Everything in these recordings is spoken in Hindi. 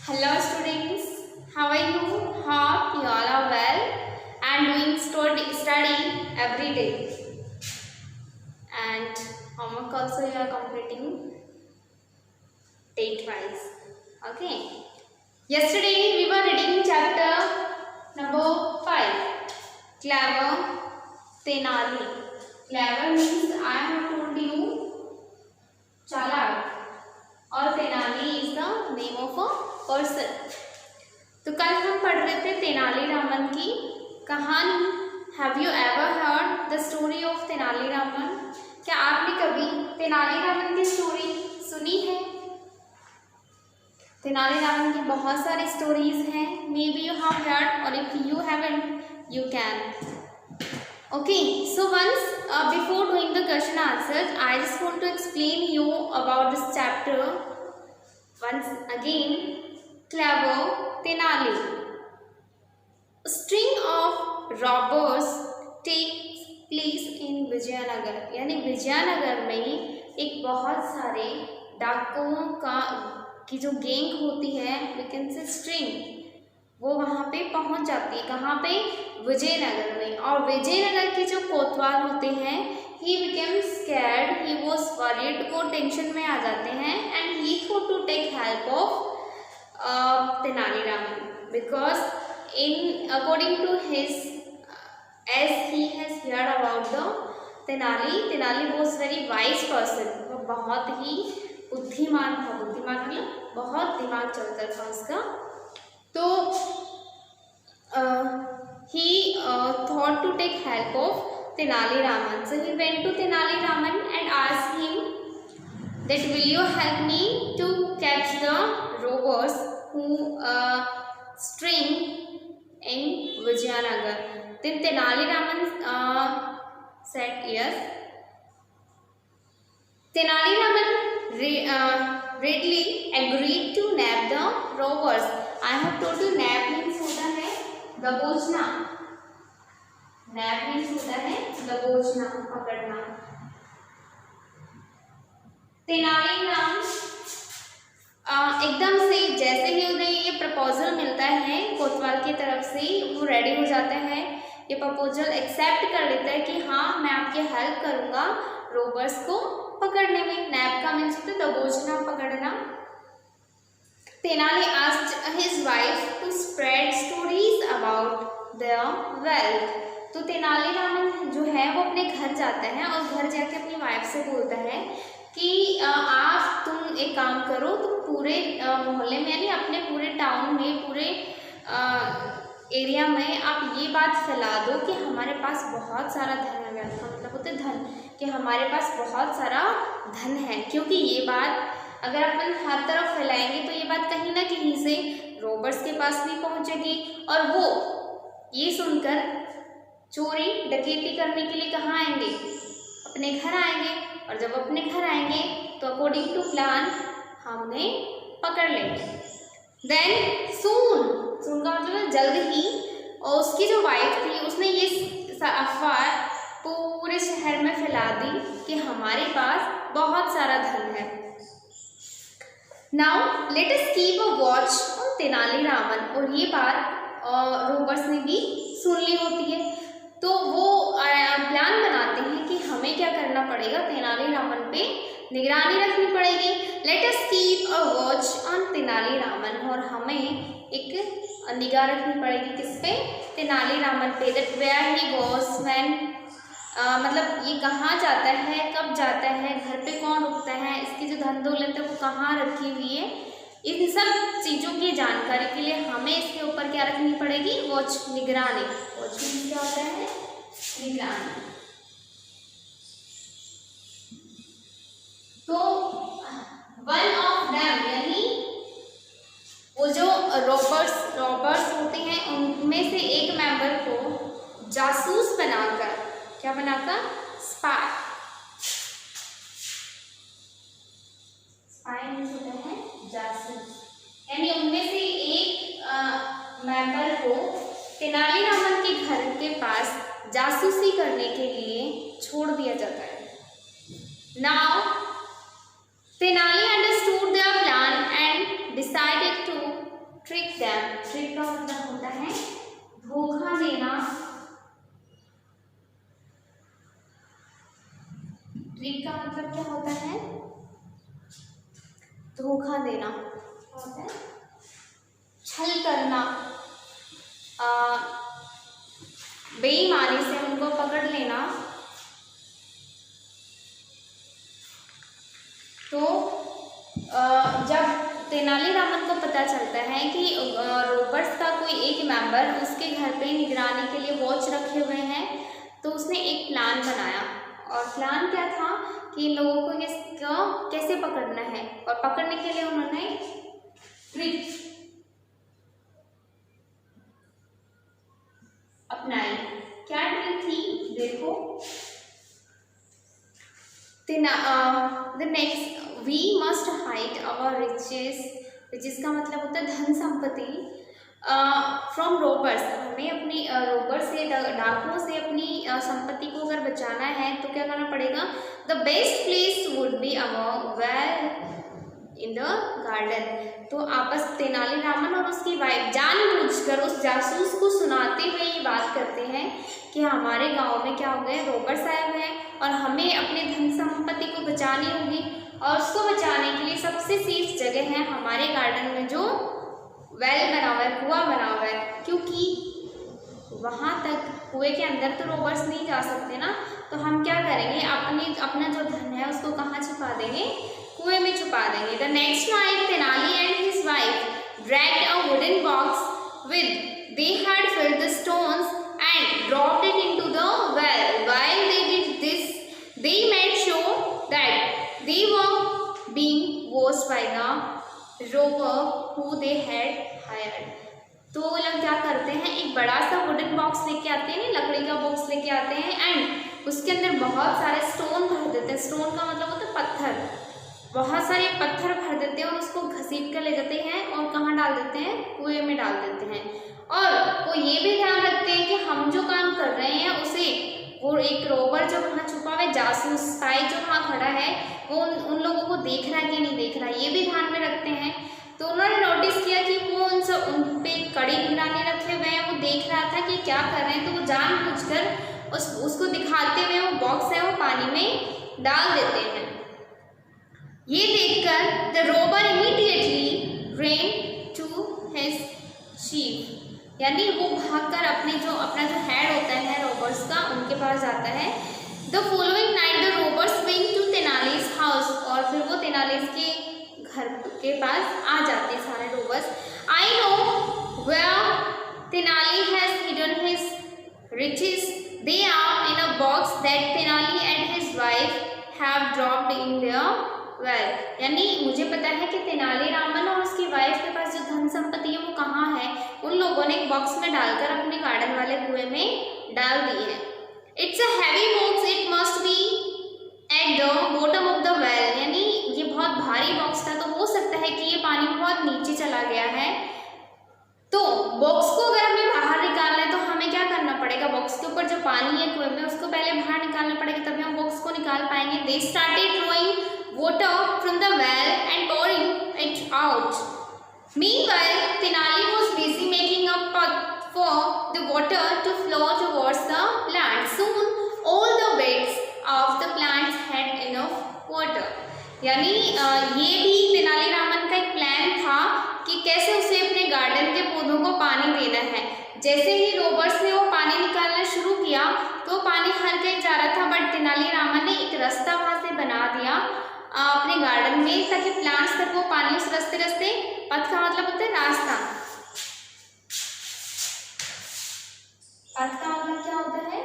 Hello students, how are you? Hope you all are well and doing study every day. And homework also you are completing date wise. Okay. Yesterday we were reading chapter number 5. Clever Tenali. Clever means I have told you Chalak. और Tenali is the name of a person. तो कल हम पढ़ रहे थे तेनालीरामन की कहानी। Have you ever heard the story of Tenali Raman? क्या आपने कभी तेनालीरामन की स्टोरी सुनी है? तेनालीरामन की बहुत सारी स्टोरीज हैं। Maybe you have heard और if you haven't you can. Okay, so once before doing the question answers, I just want to explain you about this chapter once again. Clever Tenali. A string of robbers takes place in Vijayanagar. यानी विजयनगर में एक बहुत सारे डाकुओं की जो गैंग होती है, we can say string, वो वहाँ पे पहुँच जाती है। कहाँ पे? विजयनगर में। और विजयनगर के जो कोतवाल होते हैं, he became scared, he was worried, वो टेंशन में आ जाते हैं and he thought to take help of Tenali Raman because according to his as he has heard about the Tenali was very wise person। वो बहुत ही बुद्धिमान था। बुद्धिमान मतलब बहुत दिमाग चलता था उसका। तो he thought to take help of Tenali-Raman. So he went to Tenali-Raman and asked him that will you help me to catch the robbers who string in Vijayanagar? Then Tenali-Raman said yes. Tenali-Raman readily agreed to nab the robbers. I have told you nab means होता है दबोचना। नैप मीन्स होता है दबोचना, पकड़ना। तेनालीराम एकदम से जैसे ही उन्हें ये प्रपोजल मिलता है कोतवाल की तरफ से, वो रेडी हो जाते हैं। ये प्रपोजल एक्सेप्ट कर लेता है कि हाँ मैं आपकी हेल्प करूँगा रोबर्स को पकड़ने में। नैप का मीन्स होता है दबोचना, पकड़ना। Tenali asked his wife to spread stories about their wealth. तो तेनालीरामन जो है वो अपने घर जाता है और घर जाके अपनी वाइफ से बोलता है कि आप तुम एक काम करो, तुम पूरे मोहल्ले में यानी अपने पूरे टाउन में, पूरे एरिया में आप ये बात फैला दो कि हमारे पास बहुत सारा धन है। वेल्थ का मतलब होता है धन, कि हमारे पास बहुत सारा धन है। क्योंकि ये बात अगर अपन हर तरफ फैलाएंगे तो ये बात कहीं ना कहीं से रॉबर्स के पास भी पहुंचेगी और वो ये सुनकर चोरी डकैती करने के लिए कहाँ आएंगे? अपने घर आएंगे। और जब अपने घर आएंगे तो अकॉर्डिंग टू प्लान हम उन्हें पकड़ लेंगे। देन सून का मतलब जल्द ही। और उसकी जो वाइफ थी उसने ये अफवाह पूरे शहर में फैला दी कि हमारे पास बहुत सारा धन है। Now let us keep a watch on Tenali Raman. और ये बात रोबर्स ने भी सुन ली होती है। तो वो प्लान बनाते हैं कि हमें क्या करना पड़ेगा, तेनालीरामन पे निगरानी रखनी पड़ेगी। Let us keep a watch on Tenali Raman. और हमें एक निगाह रखनी पड़ेगी किस पे? तेनालीरामन पे। That where he goes when मतलब ये कहाँ जाता है, कब जाता है, घर पे कौन रुकता है, इसकी जो धन दौलत है वो कहाँ रखी हुई है, इन सब चीज़ों की जानकारी के लिए हमें इसके ऊपर क्या रखनी पड़ेगी? वॉच, निगरानी। वॉच मीन्स क्या होता है? निगरानी। तो वन ऑफ देम यानी वो जो रॉबर्स होते हैं उनमें से एक मेंबर को जासूस बनाकर, क्या बनाकर? स्पाई मीन्स होता है जासूस। यानी उनमें से एक मेंबर को तेनालीरामन के घर के पास जासूसी करने के लिए छोड़ दिया जाता है। Now Tenali understood their plan and decided to trick them, trick का मतलब होता है धोखा देना, ट्रिक का मतलब क्या होता है, धोखा देना होता है, छल करना, बेईमानी से उनको पकड़ लेना। तो जब तेनालीरामन को पता चलता है कि रोबर्स का कोई एक मेंबर उसके घर पे निगरानी के लिए वॉच रखे हुए हैं, तो उसने एक प्लान बनाया। और प्लान क्या था कि इन लोगों को कैसे पकड़ना है, और पकड़ने के लिए उन्होंने ट्रिक अपनाई। क्या ट्रिक थी देखो, the next we must hide our riches, riches का मतलब होता है धन संपत्ति, फ्रॉम रोबर्स, हमें अपनी रोबर से, डाकुओं से अपनी संपत्ति को अगर बचाना है तो क्या करना पड़ेगा, the best place would be among well in the garden. तो आपस तेनालीरामन और उसकी वाइफ जानबूझकर उस जासूस को सुनाते हुए ये बात करते हैं कि हमारे गांव में क्या हो गया, रोबर्स आए हुए हैं और हमें अपने धन संपत्ति को बचानी होगी, और उसको बचाने के लिए सबसे सेफ जगह है हमारे गार्डन में जो वेल बना हुआ है, कुआं बना हुआ है, क्योंकि वहाँ तक कुएं के अंदर तो रोबर्स नहीं जा सकते ना। तो हम क्या करेंगे, अपना जो धन है उसको कहाँ छुपा देंगे, कुएं में छुपा देंगे। The next night Tenali and his wife dragged a wooden box with they had filled the stones and dropped it into the well. While they did this, they made sure that they were being watched by the robber who they had hired. तो वो लोग क्या करते हैं, एक बड़ा सा वुडन बॉक्स लेके आते हैं, लकड़ी का बॉक्स लेके आते हैं, एंड उसके अंदर बहुत सारे स्टोन भर देते हैं। स्टोन का मतलब होता है पत्थर, बहुत सारे पत्थर भर देते हैं और उसको घसीट कर ले जाते हैं और कहाँ डाल देते हैं, कुएं में डाल देते हैं। और वो ये भी ध्यान रखते हैं कि हम जो काम कर रहे हैं उसे वो एक रोबर जो वहाँ छुपा हुआ है, जासूस स्पाई जो वहाँ खड़ा है, वो उन लोगों को देख रहा है कि नहीं देख रहा है, ये भी ध्यान में रखते हैं। तो उन्होंने नोटिस किया कि वो उन पे कड़ी निगरानी रखे हुए हैं, वो देख रहा था कि क्या कर रहे हैं, तो वो जानबूझकर उसको दिखाते हुए वो बॉक्स है वो पानी में डाल देते हैं। ये देखकर the Rober immediately ran to his chief, यानी वो भागकर अपना जो हेड होता है रोबर्स का, उनके पास जाता है। The following night the robbers went to Tenali's house, और फिर वो तेनालीज के घर के पास आ जाते हैं सारे robbers. I know where Tenali has hidden his riches, they are in a box that Tenali and his wife have dropped in their well, यानी मुझे पता है कि तेनालीरामन और उसकी वाइफ के पास जो धन संपत्ति है वो कहाँ है, उन लोगों ने एक बॉक्स में डालकर अपने गार्डन वाले कुएं में डाल दी है। It's a heavy box, it must be at the bottom of the well, यानी ये बहुत भारी बॉक्स था, तो हो सकता है कि ये पानी में बहुत नीचे चला गया है। तो बॉक्स को अगर हमें बाहर निकालना है तो हमें क्या करना पड़ेगा, बॉक्स के ऊपर जो पानी है कुएं में उसको पहले बाहर निकालना पड़ेगा, तभी हम बॉक्स को निकाल पाएंगे। They started drawing water from the well and pouring it out. Meanwhile, Tenali was busy making a path for the water to flow towards the plants. Soon, all the beds of the plants had enough water. यानी ये भी तेनालीरामन का एक प्लान था कि कैसे उसे अपने गार्डन के पौधों को पानी देना है। जैसे ही रोबर्स ने वो पानी निकालना शुरू किया तो पानी हर कहीं जा रहा था, बट तेनालीरामन ने एक रास्ता वहाँ से बना दिया अपने गार्डन में, ताकि प्लांट्स तक वो पानी उस रास्ते पथ का मतलब होता है रास्ता, पथ का मतलब क्या होता है,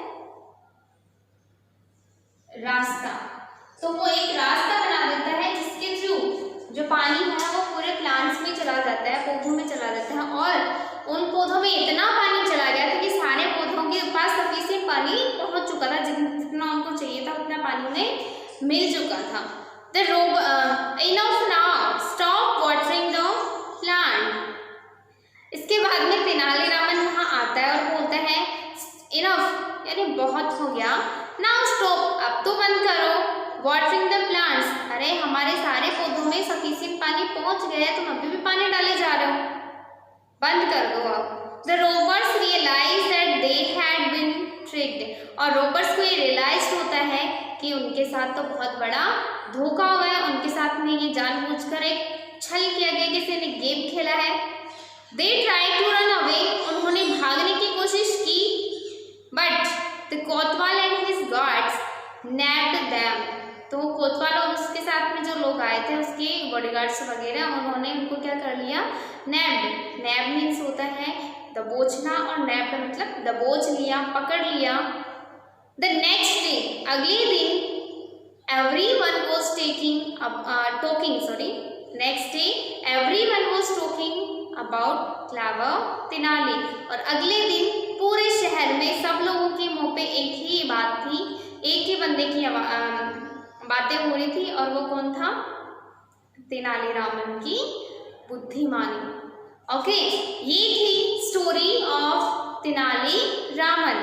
रास्ता। तो वो एक रास्ता बना देता है जिसके थ्रू जो पानी है वो पूरे प्लांट्स में चला जाता है, पौधों में चला जाता है। और उन पौधों में इतना पानी चला गया था कि सारे पौधों के पास सफिशिएंट पानी पहुंच चुका था, जितना उनको चाहिए था उतना पानी उन्हें मिल चुका था। The enough now, stop watering the plant. इसके बाद में तेनालीरामन वहाँ आता है और बोलता है enough, यानी बहुत हो गया, now stop, अब तो बंद करो, watering the plants, अरे हमारे सारे पौधों में सफिशिएंट पानी पहुँच गया है, तुम अभी भी पानी डाले जा रहे हो। बंद कर दो अब। The robbers realise that they had been tricked, और रोबर्स को ये रियलाइज होता है कि उनके साथ तो बहुत बड़ा धोखा हुआ है, उनके साथ में ये जानबूझकर एक छल किया गया, किसी ने गेम खेला है। They try to run away, उन्होंने भागने की कोशिश की, but the kotwal and his guards nabbed them, तो कोतवाल और उसके साथ में जो लोग आए थे उसके बॉडीगार्ड्स वगैरह, उन्होंने उनको क्या कर लिया, नैप्ड। नैप मीन्स होता है दबोचना, और नैप्ड मतलब दबोच लिया, पकड़ लिया। द नेक्स्ट डे, अगले दिन, everyone was talking about clever Tenali, और अगले दिन पूरे शहर में सब लोगों के मुंह पे एक ही बात थी, एक ही बंदे की बातें हो रही थी, और वो कौन था, तेनालीरामन की बुद्धिमानी। ओके, ये थी story of Tenali Raman.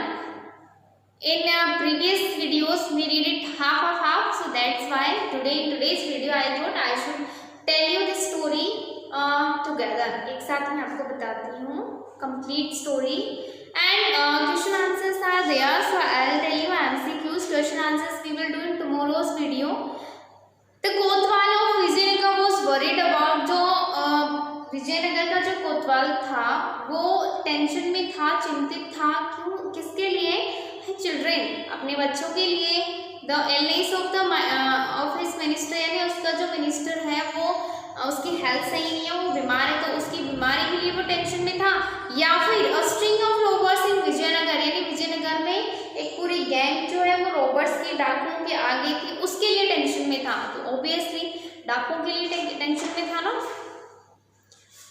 In previous videos we read it half, so that's why today in today's video I thought I should tell you this story together. एक साथ मैं आपको बताती हूँ complete story, and question answers are there, so I'll tell you MCQs, question answers we will do in tomorrow's video. The Kotwal of Vijayanagar was worried about, जो विजयनगर का जो कोतवाल था वो टेंशन में था, चिंतित था, क्यों, किसके लिए, चिल्ड्रेन, अपने बच्चों के लिए। The illness of his minister, यानी उसका जो मिनिस्टर है वो उसकी हेल्थ सही नहीं है, वो बीमार है, तो उसकी बीमारी के लिए वो टेंशन में था। या फिर अ स्ट्रिंग ऑफ रोबर्स इन विजयनगर, यानी विजयनगर में एक पूरी गैंग जो है वो रोबर्स की, डाकुओं के आगे थी, उसके लिए टेंशन में था, तो ऑब्वियसली डाकुओं के लिए टेंशन में था ना।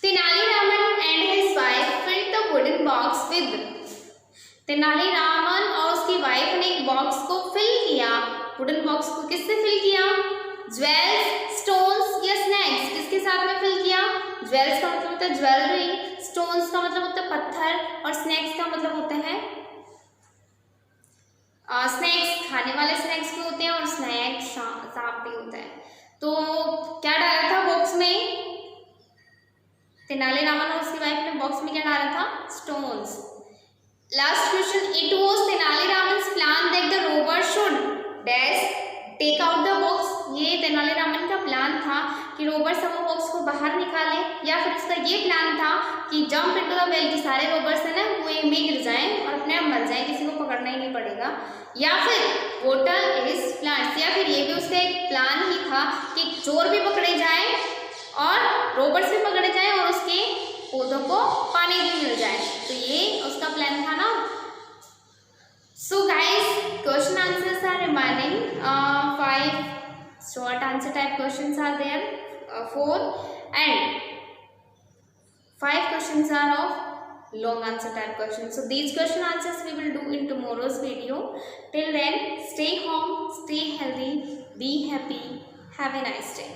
Tenali Raman and his wife filled the wooden box with, Tenali Raman और उसकी वाइफ ने एक बॉक्स को फिल किया, वुडन बॉक्स को किससे फिल किया, ज्वेल्स, स्टोन्स या स्नैक्स, किसके साथ में फिल किया, ज्वेल्स का मतलब होता है ज्वेलरी, स्टोन्स का मतलब होता है पत्थर, और स्नैक्स का मतलब होता है स्नैक्स, खाने वाले स्नैक्स भी होते हैं, और स्नैक्स सांप भी होता है। तो क्या डाला था बॉक्स में, तेनालीरामन और उसकी वाइफ ने बॉक्स में क्या डाला था, stones. Last question. It was Tenaliraman's plan that the robbers should dash take out the box. ये तेनालीरामन का प्लान था कि रोबर्स वो बॉक्स को बाहर निकाले, या फिर उसका ये प्लान था कि जंप इनटू द वेल, कि सारे रोबर्स है ना कुएं में गिर जाएं और अपने आप मर जाएं, किसी को पकड़ना ही नहीं पड़ेगा। या फिर वोटर इज प्लांट्स, या फिर ये भी उसका एक प्लान ही था कि चोर भी पकड़े जाए और रोबर्स भी पकड़े जाए और उसके पौधों को पानी भी मिल जाए, तो ये उसका प्लान था ना। So guys, question answers are remaining 5 short answer type questions are there, 4, and 5 questions are of long answer type questions. So these question answers we will do in tomorrow's video. Till then, stay home, stay healthy, be happy, have a nice day.